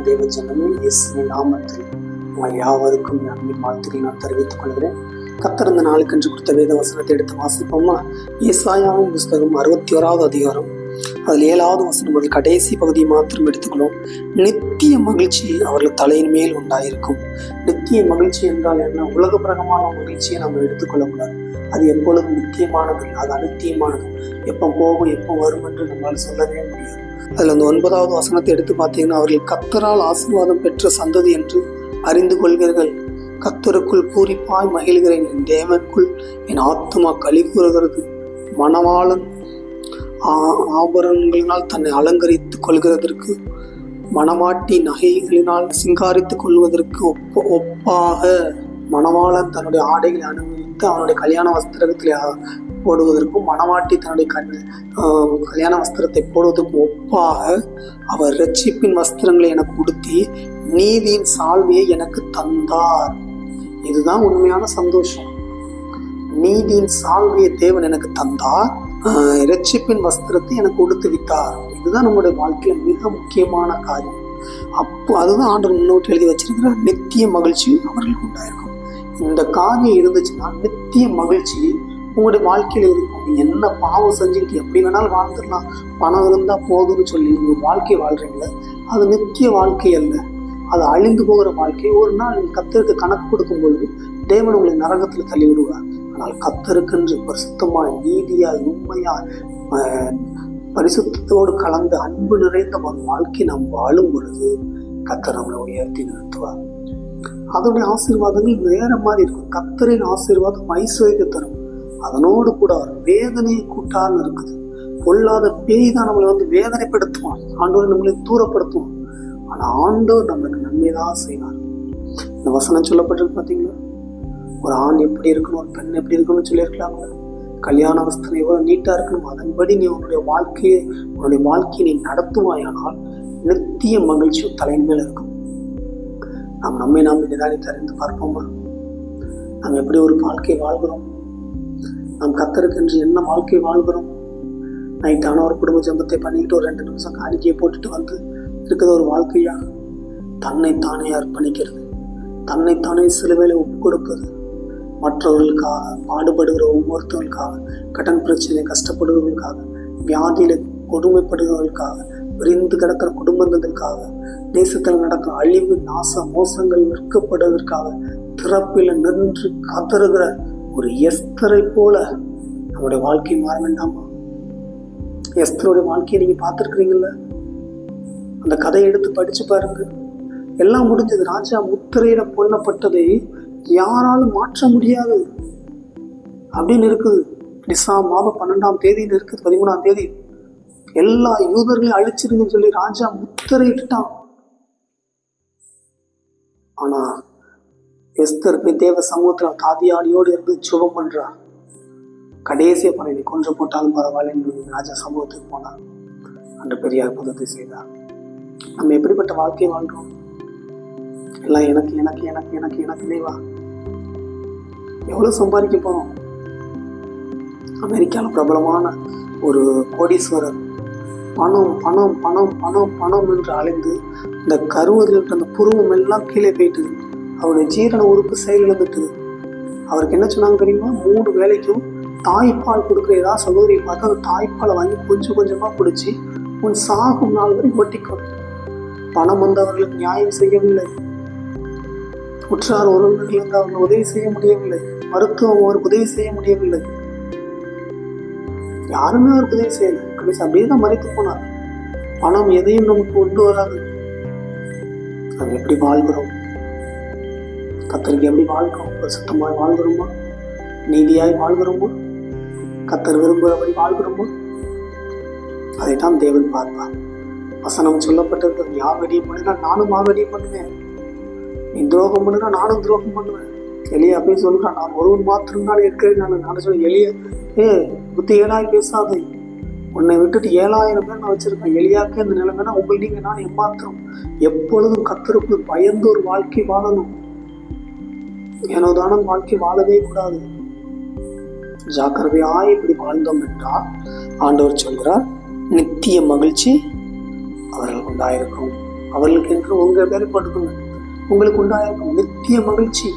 அருமையான தேவ ஜனமே, இயேசுவின் நாமத்தில் உங்கள் யாவருக்கும் அன்பின் வாழ்த்துக்களை நான் தெரிவித்துக் கொள்கிறேன். கர்த்தர் இந்த நாளுக்கென்று கொடுத்த வேத வசனத்தை எடுத்து வாசிப்போமா? ஏசாயாவின் புஸ்தகம் 61வது அதிகாரம், அதில் 7வது வசனம் முதல் கடைசி பகுதியை மாத்திரம் எடுத்துக்கொள்ளும். நித்திய மகிழ்ச்சி அவர்கள் தலையின் மேல் உண்டாயிருக்கும். நித்திய மகிழ்ச்சி என்றால் என்ன? உலக பிரகமான மகிழ்ச்சியை நம்ம எடுத்துக்கொள்ளக்கூடாது. அது எப்பொழுதும் நித்தியமானது, அது அநித்தியமானது. எப்போ போகும் எப்போ வரும் என்று நம்மளால் சொல்லவே முடியாது. அதில் அந்த 9வது வசனத்தை எடுத்து பார்த்தீங்கன்னா, அவர்கள் கர்த்தரால் ஆசீர்வாதம் பெற்ற சந்ததி என்று அறிந்து கொள்கிறீர்கள். கர்த்தருக்குள் பூரிப்பாய் மகிழ்கிறேன், என் தேவனுக்குள் என் ஆத்துமா களி கூறுகிறது. மணவாளன் ஆபரணங்களினால் தன்னை அலங்கரித்துக் கொள்கிறதற்கு, மணவாட்டி நகைகளினால் சிங்காரித்துக் கொள்வதற்கு ஒப்பாக மணவாளன் தன்னுடைய ஆடைகளை அனுபவித்து அவனுடைய கல்யாண வஸ்திரத்தில் போடுவதற்கும், மணவாட்டி தன்னுடைய கல்யாண வஸ்திரத்தை போடுவதற்கும் ஒப்பாக அவர் இரட்சிப்பின் வஸ்திரங்களை எனக்கு உடுத்தி நீதியின் சால்வையை எனக்கு தந்தார். இதுதான் உண்மையான சந்தோஷம். நீதியின் சால்வையை தேவன் எனக்கு தந்தார், இரட்சிப்பின் வஸ்திரத்தை எனக்கு உடுத்து விட்டார். இதுதான் நம்முடைய வாழ்க்கையில மிக முக்கியமான காரியம். அப்போ அதுதான் ஆண்டவர் முன்னோட்டி எழுதி வச்சிருக்கிற நித்திய மகிழ்ச்சி அவர்களுக்கு உண்டாயிருக்கும். இந்த காரியம் இருந்துச்சுன்னா நித்திய மகிழ்ச்சி உங்களுடைய வாழ்க்கையில இருக்கும். நீங்க என்ன பாவம் செஞ்சுக்கிட்டு எப்படி வேணாலும் வாழ்ந்துடலாம், பணம் இருந்தா போதும்னு சொல்லி நீங்க ஒரு வாழ்க்கை வாழ்றீங்களே, அது நித்திய வாழ்க்கை அல்ல, அது அழிந்து போகிற வாழ்க்கை. ஒரு நாள் நீங்கள் கர்த்தருக்கு கணக்கு கொடுக்கும் பொழுது தேவன் உங்களை நரகத்தில் தள்ளி விடுவார். ஆனால் கர்த்தருக்கென்று பரிசுத்தமாய் நீதியாய் உண்மையாய் பரிசுத்தத்தோடு கலந்து அன்பு நிறைந்த ஒரு வாழ்க்கை நாம் வாழும் பொழுது கர்த்தர் நம்மளை உயர்த்தி நிறுத்துவார். அதனுடைய ஆசீர்வாதங்கள் வேற மாதிரி இருக்கும். கர்த்தரின் ஆசீர்வாதம் ஐஸ்வர்யத்தை தரும், அதனோடு கூட அவர் வேதனையை கூட்டான்னு இருக்குது. பொல்லாத பேய் தான் நம்மளை வேதனைப்படுத்துவான், ஆண்டவர் நம்மளை தூரப்படுத்துவான். ஆனால் ஆண்டவர் நம்மளுக்கு நன்மைதான் செய்வார். இந்த வசனம் சொல்லப்பட்டிருக்கு பார்த்தீங்களா? ஒரு ஆண் எப்படி இருக்கணும், ஒரு பெண் எப்படி இருக்கணும்னு சொல்லியிருக்கலாங்களா? கல்யாண வஸ்திரம் எவ்வளோ நீட்டாக இருக்கணும், அதன்படி நீ உன்னுடைய வாழ்க்கையை நீ நடத்துவாயானால் நித்திய மகிழ்ச்சி தலையின் மேல் இருக்கும். நாம் நம்மை நிதானித்து அறிந்து பார்ப்போமா? நாம் எப்படி ஒரு வாழ்க்கை வாழ்கிறோம்? நாம் கர்த்தருக்கென்று என்ன வாழ்க்கை வாழ்கிறோம்? நைட்டான ஒரு குடும்ப ஜெபத்தை பண்ணிக்கிட்டு ஒரு 2 நிமிஷம் காணிக்கையை போட்டுட்டு வந்து இருக்கிறது ஒரு வாழ்க்கையா? தன்னைத்தானே அர்ப்பணிக்கிறது, தன்னைத்தானே சிலுவையில ஒப்பு கொடுப்பது, மற்றவர்களுக்காக பாடுபடுகிற ஒவ்வொருத்தவர்களுக்காக, கடன் பிரச்சனை கஷ்டப்படுகிறவர்களுக்காக, வியாதியில கொடுமைப்படுகிறவர்களுக்காக, விரிந்து கிடக்கிற குடும்பங்களுக்காக, தேசத்தில் நடக்கிற அழிவு நாச மோசங்கள் விற்கப்படுவதற்காக திறப்பில் நின்று கதறுகிற ஒரு எஸ்தரை போல நம்முடைய வாழ்க்கை மாற வேண்டாமா? எஸ்தருடைய வாழ்க்கையை நீங்க பார்த்துருக்கிறீங்கல்ல? அந்த கதையை எடுத்து படிச்சு பாருங்க. எல்லாம் முடிஞ்சது. ராஜா முத்திரையிட கொல்லப்பட்டதை யாராலும் மாற்ற முடியாது அப்படின்னு இருக்குது. நிசாம் மாதம் 12ஆம் தேதியில் இருக்குது, 13ஆம் தேதி எல்லா யூதர்களையும் அழிச்சிருங்கன்னு சொல்லி ராஜா முத்திரையிட்டான். ஆனா எஸ்தர் போய் தேவ சமூகத்துல தாதியாடியோடு இருந்து சுபம் பண்றா. கடைசியை பண்ண நீ கொன்று போட்டாலும் பரவாயில்ல என்று ராஜா சமூகத்துக்கு போனார். அன்று பெரிய அற்புதத்தை செய்தார். நம்ம எப்படிப்பட்ட வாழ்க்கை வாழ்றோம்? எல்லாம் எனக்கு எனக்கு எனக்கு எனக்கு எனக்குனே வா. எவ்வளவு சம்பாதிக்க போறோம்? அமெரிக்காவில் பிரபலமான ஒரு கோடீஸ்வரர் பணம் பணம் பணம் பணம் பணம் என்று அலைந்து இந்த கருவறையில் அந்த புருவம் எல்லாம் கீழே போயிட்டுது. அவருடைய ஜீரண உறுப்பு செயலிழந்துட்டுது. அவருக்கு என்ன சொன்னாங்க தெரியுமா? 3 வேளைக்கும் தாய்ப்பால் கொடுக்குற ஏதாவது சகோதரியை பார்த்து அந்த தாய்ப்பாலை வாங்கி கொஞ்சம் கொஞ்சமாக பிடிச்சி உன் சாகும் நாள் வரை ஒட்டிக்கும். பணம் வந்தவர்களுக்கு நியாயம் செய்யவில்லை, உற்றார் உறவினர்களுக்கு அவர்கள் உதவி செய்ய முடியவில்லை, மருத்துவம் அவருக்கு உதவி செய்ய முடியவில்லை, யாருமே அவருக்கு உதவி செய்யலை. கடைசி அப்படியே தான் மறைத்து போனார். பணம் எதையும் நமக்கு கொண்டு வராது. நம்ம எப்படி வாழ்கிறோம்? கர்த்தருக்கு எப்படி வாழ்கிறோம்? சுத்தமாய் வாழ்கிறோமா? நீதியாய் வாழ்கிறோமா? கர்த்தர் விரும்புகிறபடி வாழ்கிறோமா? அதைத்தான் தேவன் பார்ப்பார். வசனம் சொல்லப்பட்டிருக்கிறது, யாவடியும் பண்ணினா நானும் ஆவடியும் பண்ணுவேன், நீ துரோகம் பண்ணுனா நானும் துரோகம் பண்ணுவேன். எளிய அப்படியே சொல்லுறான், நான் ஒருவன் மாத்திரம்தான் இருக்கிறேன். நான் சொல்ல எளிய புத்தி ஏழாய் பேசாதே, உன்னை விட்டுட்டு 7000 பேர் நான் வச்சிருக்கேன். எளியாக்கே அந்த நிலைமைனா உங்கள் நீங்க நான் எம்மாத்திரம். எப்பொழுதும் கர்த்தருக்குள் பயந்து ஒரு வாழ்க்கை வாழணும். ஏனோதான வாழ்க்கை வாழவே கூடாது. ஜாக்கிரதையாய் இப்படி வாழ்ந்தோம் என்றால் ஆண்டவர் சொல்கிறார், நித்திய மகிழ்ச்சி அவர்கள் உண்டாயிருக்கும். அவர்களுக்கு என்று உங்கள் வேலைப்பாட்டுக்குங்க உங்களுக்கு உண்டாயிருக்கும் நித்திய மகிழ்ச்சி,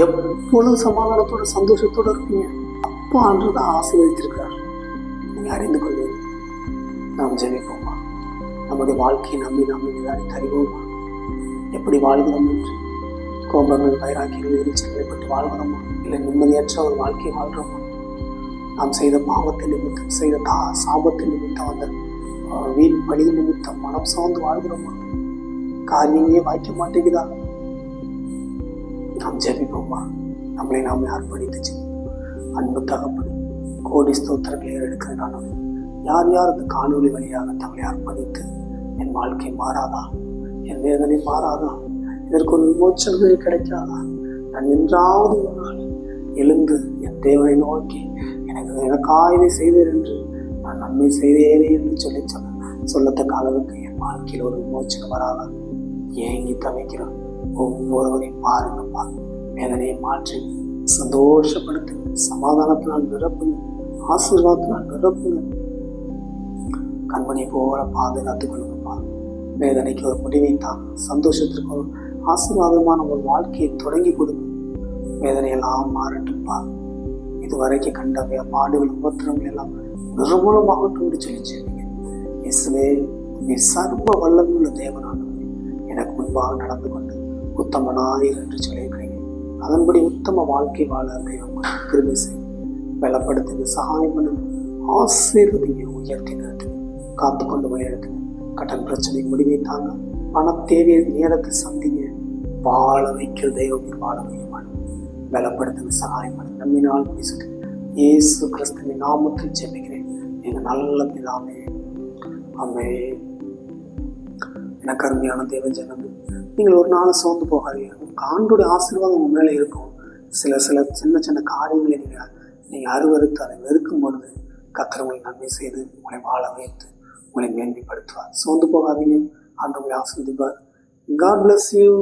எப்பொழுதும் சமாதானத்தோட சந்தோஷத்தோடு இருப்பீங்க. அப்பா அன்றுதான் ஆசீர்வதித்திருக்கிறார். நீங்கள் அறிந்து கொள்வது. நாம் ஜெபிப்போமா? நம்முடைய வாழ்க்கையை நம்பி நிதானித்து அறிவோமா? எப்படி வாழ்கிறோம் என்று. கோபங்கள், வைராக்கியங்கள், எரிச்சல்களை வாழ்கிறோமா? இல்லை நிம்மதியற்ற ஒரு வாழ்க்கையை வாழ்கிறோமா? நாம் செய்த பாவத்தின் நிமித்தம், செய்த சாபத்தின் நிமித்தம், அந்த வீண் பழியின் நிமித்தம் மனம் சார்ந்து வாழ்கிறோமா? காரியங்களே வாய்க்க மாட்டேங்குதா? நாம் ஜெபிப்போமா? நம்மளை நாமே அர்ப்பணித்து ஜெபிப்போம். அன்பு தகப்பனே, கோடி ஸ்தோத்திரங்களை ஏறெடுக்கிறேன். யார் யார் அந்த காணொலி வழியாக தங்களை அர்ப்பணித்து என் வாழ்க்கை மாறாதா, என் வேதனை மாறாதா, இதற்கு ஒரு விமோச்சனமே கிடைக்காதா, நான் என்றாவது ஒரு நாள் எழுந்து என் தேவனை நோக்கி எனக்காக இதை செய்தேன் என்று, நான் நன்மை செய்தேனே என்று சொல்லத்தக்க அளவுக்கு என் வாழ்க்கையில் ஒரு விமோச்சனம் வராதா? ஏங்கி தவிக்கிறோம். ஒவ்வொருவரையும் பாருங்கப்பா, வேதனையை மாற்றி சந்தோஷப்படுத்துங்க, சமாதானத்தினால் நிரப்புங்க, ஆசீர்வாதத்தினால் நிரப்புங்க. கண்மணி போல பாதுகாத்துக் கொள்ளுங்கப்பா. வேதனைக்கு ஒரு முடிவை தான், சந்தோஷத்திற்கு ஒரு ஆசீர்வாதமான ஒரு வாழ்க்கையை தொடங்கி கொடுங்க. வேதனையெல்லாம் மாறட்டும்ப்பா. இதுவரைக்கும் கண்ட பாடுகள், உபத்திரங்கள் எல்லாம் நிர்மூலமாகட்டும் சொல்லிச்சு. இயேசுவே, நீ சர்வ வல்லமுள்ள தேவனானவர், எனக்கு முன்பாக நடந்து கொண்டு உத்தமனாயிரு என்று சொல்லியிருக்கிறீங்க. அதன்படி உத்தம வாழ்க்கை வாழ தெய்வம் கிருபை செய்யும். பலப்படுத்துங்க, சகாயம் பண்ணுங்க, ஆசீர்வதிங்க, உயர்த்தி நிறுத்துங்க, காத்துக்கொண்டு வழிநடத்துங்க. கடன் பிரச்சனை முடிவை தாங்க, பண தேவையை நேரத்தை சந்திங்க. வாழ வைக்கிற தெய்வம் வாழ வைக்கமான பலப்படுத்துங்க, சகாயம் பண்ணுங்க. நம்பினால் பேசுங்க. இயேசு கிறிஸ்துவின் நாமத்தில் ஜெபிக்கிறேன். எங்கள் நல்ல பிதாவே, ஆமென். எனக்கு அருமையான தேவ ஜனமே, நீங்கள் ஒரு நாள் சோர்ந்து போகாதீங்க. ஆண்டோடைய ஆசீர்வாதம் உங்கள் மேலே இருக்கும். சில சின்ன சின்ன காரியங்களை நீங்கள் அருவறுத்து அதை வெறுக்கும் பொழுது கர்த்தர் உங்களை நன்மை செய்து உங்களை வாழ வைத்து உங்களை மேன்மைப்படுத்துவார். சோர்ந்து போகாதீங்க. ஆண்டவரை ஆசீர்வதிப்பார். God bless you.